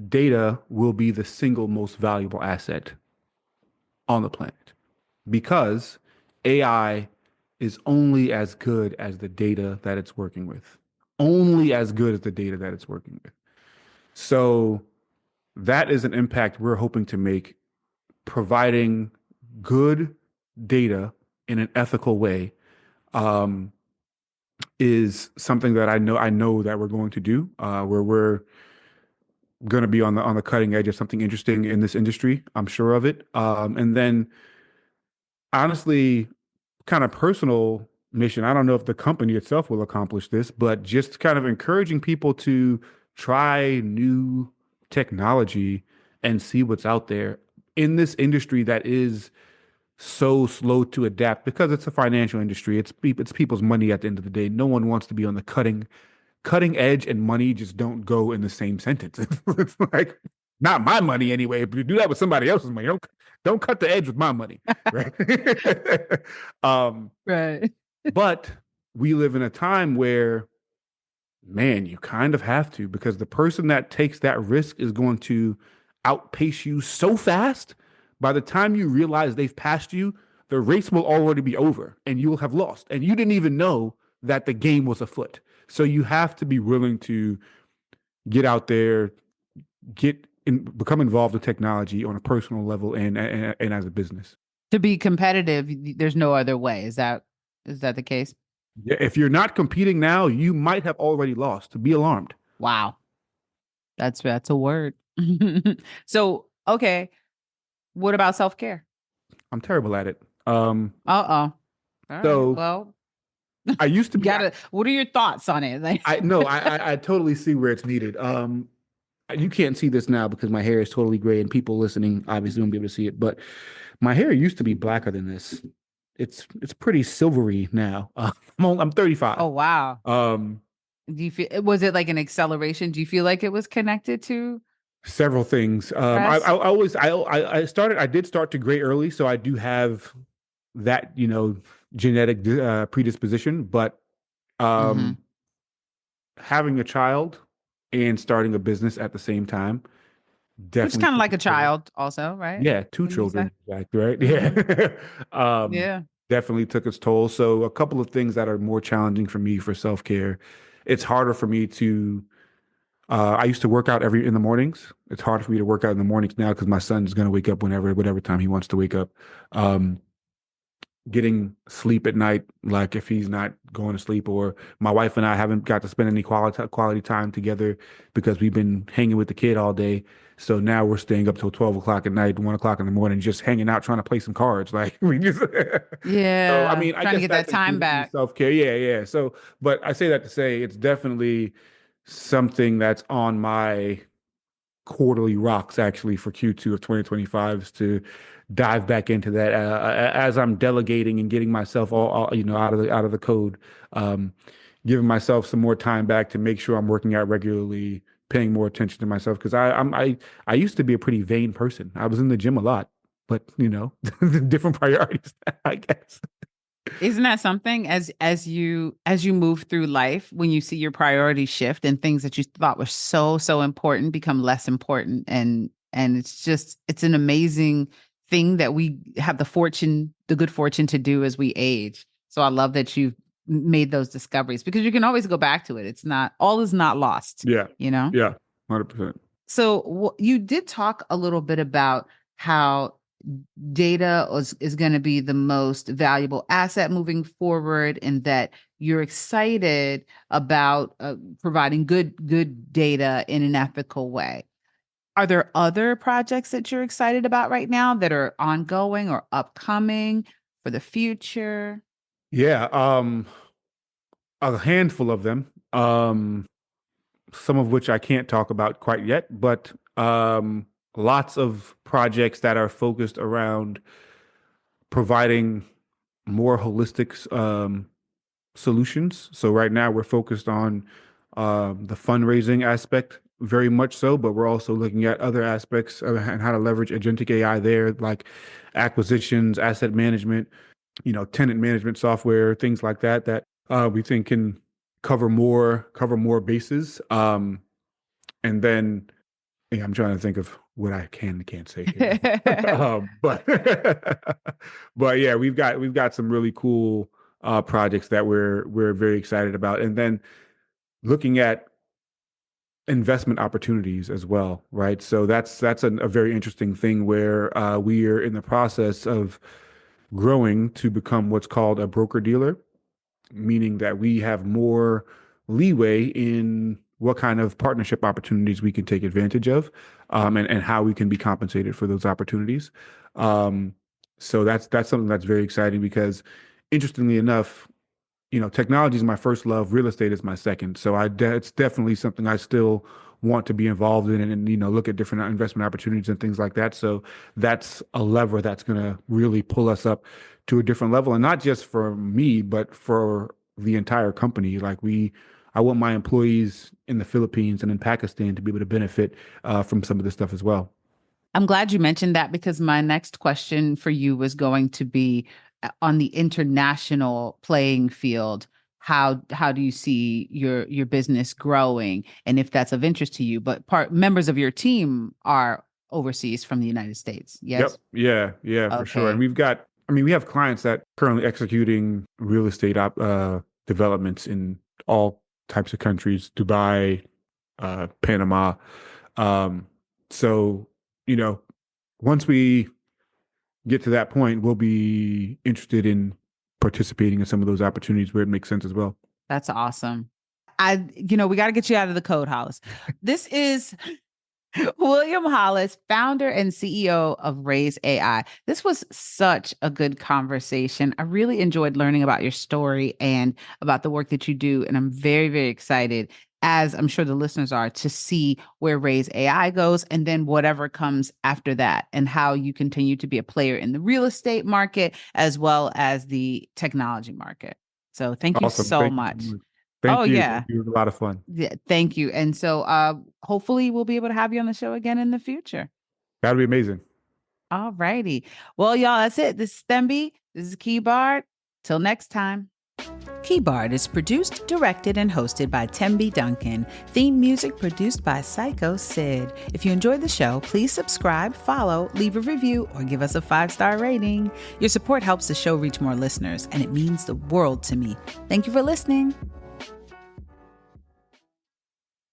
data will be the single most valuable asset on the planet because AI is only as good as the data that it's working with. Only as good as the data that it's working with. So that is an impact we're hoping to make, providing good data in an ethical way, um, is something that I know that we're going to do, where we're going to be on the cutting edge of something interesting in this industry. I'm sure of it. And then honestly, kind of personal mission. I don't know if the company itself will accomplish this, but just kind of encouraging people to try new technology and see what's out there in this industry that is so slow to adapt because it's a financial industry. It's people's money at the end of the day. No one wants to be on the cutting edge, and money just don't go in the same sentence. It's like not my money anyway. But you do that with somebody else's money. Don't cut the edge with my money, right? um, Right. but we live in a time where, man, you kind of have to because the person that takes that risk is going to outpace you so fast. By the time you realize they've passed you, the race will already be over and you will have lost. And you didn't even know that the game was afoot. So you have to be willing to get out there, become involved with technology on a personal level and as a business. To be competitive, there's no other way. Is that the case? Yeah, if you're not competing now, you might have already lost. Be alarmed. Wow. That's a word. So, okay, what about self-care? I'm terrible at it. Um, Uh-oh. All right. so Well, I used to you be. gotta, what are your thoughts on it? Like, I no, I totally see where it's needed. You can't see this now because my hair is totally gray, and people listening obviously won't be able to see it. But my hair used to be blacker than this. It's pretty silvery now. I'm oh 35. wow. Um, Do you feel, was it like an acceleration? Do you feel like it was connected to Several things. stress? I did start to gray early, so I do have that, genetic predisposition. But Mm-hmm. um, having a child and starting a business at the same time Which is definitely kind of took like its a toll. child also, right? Yeah, two Wouldn't you say? children, exactly, right? Mm-hmm. Yeah. Um, Yeah. Definitely took its toll. So a couple of things that are more challenging for me for self-care. It's harder for me to I used to work out every in the mornings. It's harder for me to work out in the mornings now because my son's going to wake up whatever time he wants to wake up. Um, Getting sleep at night, like if he's not going to sleep, or my wife and I haven't got to spend any quality time together because we've been hanging with the kid all day. So now we're staying up till 12 o'clock at night, 1 o'clock in the morning, just hanging out, trying to play some cards. Like we just, so I Yeah. mean, I Trying to guess get that that's time included in the back. self-care. Yeah, yeah. So, but I say that to say it's definitely something that's on my quarterly rocks actually for Q2 of 2025 is to dive back into that as I'm delegating and getting myself all out of the code, um, giving myself some more time back to make sure I'm working out regularly, paying more attention to myself because I used to be a pretty vain person. I was in the gym a lot, but different priorities, I guess. Isn't that something, as you move through life, when you see your priorities shift and things that you thought were so important become less important, and it's an amazing thing that we have the good fortune to do as we age. So I love that you've made those discoveries because you can always go back to it. It's not, all is not lost, Yeah, you know? yeah, 100%. So you did talk a little bit about how data is going to be the most valuable asset moving forward, and that you're excited about providing good data in an ethical way. Are there other projects that you're excited about right now that are ongoing or upcoming for the future? Yeah. a handful of them, some of which I can't talk about quite yet, but lots of projects that are focused around providing more holistic solutions. So right now we're focused on the fundraising aspect very much so, but we're also looking at other aspects and how to leverage agentic AI there, like acquisitions, asset management, tenant management software, things like that, that we think can cover more bases. And then yeah, I'm trying to think of what I can and can't say here. But but yeah, we've got some really cool projects that we're very excited about. And then looking at investment opportunities as well, right? So that's a very interesting thing where we are in the process of growing to become what's called a broker dealer, meaning that we have more leeway in what kind of partnership opportunities we can take advantage of, and how we can be compensated for those opportunities. Um, so that's something that's very exciting because, interestingly enough, technology is my first love. Real estate is my second. So it's definitely something I still want to be involved in and, look at different investment opportunities and things like that. So that's a lever that's going to really pull us up to a different level. And not just for me, but for the entire company. I want my employees in the Philippines and in Pakistan to be able to benefit from some of this stuff as well. I'm glad you mentioned that because my next question for you was going to be on the international playing field. How do you see your business growing, and if that's of interest to you? But members of your team are overseas from the United States. Yep. Yes. Yeah. Yeah, for sure. And Okay. we have clients that currently executing real estate developments in all types of countries, Dubai, Panama. Um, so, you know, once we get to that point, we'll be interested in participating in some of those opportunities where it makes sense as well. That's awesome. We got to get you out of the code house. This is William Hollis, founder and CEO of Raise AI. This was such a good conversation. I really enjoyed learning about your story and about the work that you do. And I'm very, very excited, as I'm sure the listeners are, to see where Raise AI goes and then whatever comes after that, and how you continue to be a player in the real estate market as well as the technology market. So thank you Awesome. so Thank you so much. much. Oh, Thank you. yeah. It was a lot of fun. Yeah, thank you. And so hopefully we'll be able to have you on the show again in the future. That'd be amazing. All righty. Well, y'all, that's it. This is Themby. This is Keybard. Till next time. Keybard is produced, directed, and hosted by Themby Duncan. Theme music produced by Psycho Sid. If you enjoyed the show, please subscribe, follow, leave a review, or give us a 5-star rating. Your support helps the show reach more listeners, and it means the world to me. Thank you for listening.